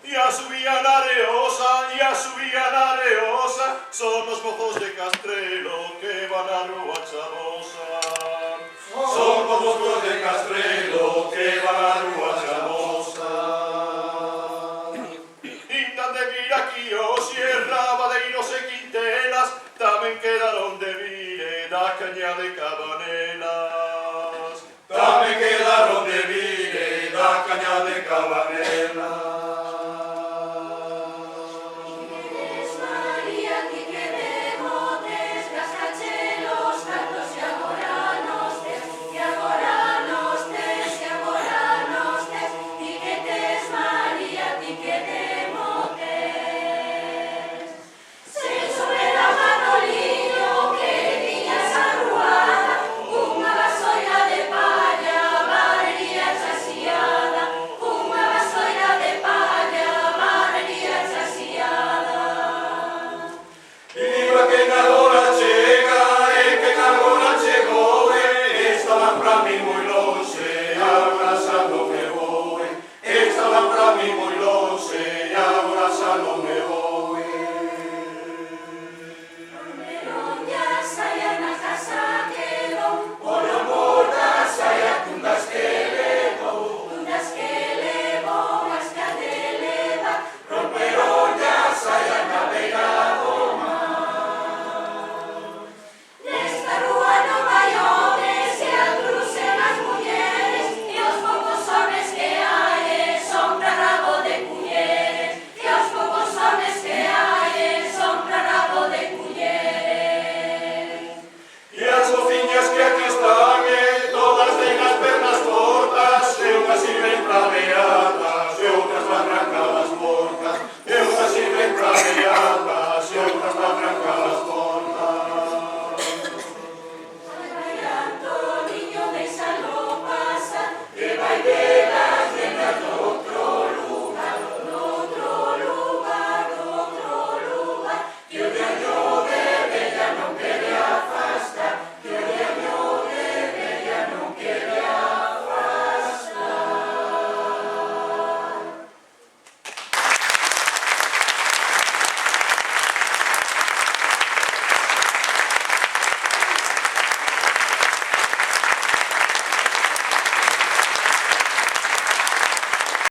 Ya subían Areosa, ya subían Areosa, son los mozos de Castrelo que van a Rua Chabosa. Son los mozos de Castrelo que van a Rua Chabosa. Indan de Viraquío, Sierra, Badeiros e Quintelas, también quedaron de Vire, da caña de Cabanelas. También quedaron de Vire, da caña de Cabanelas.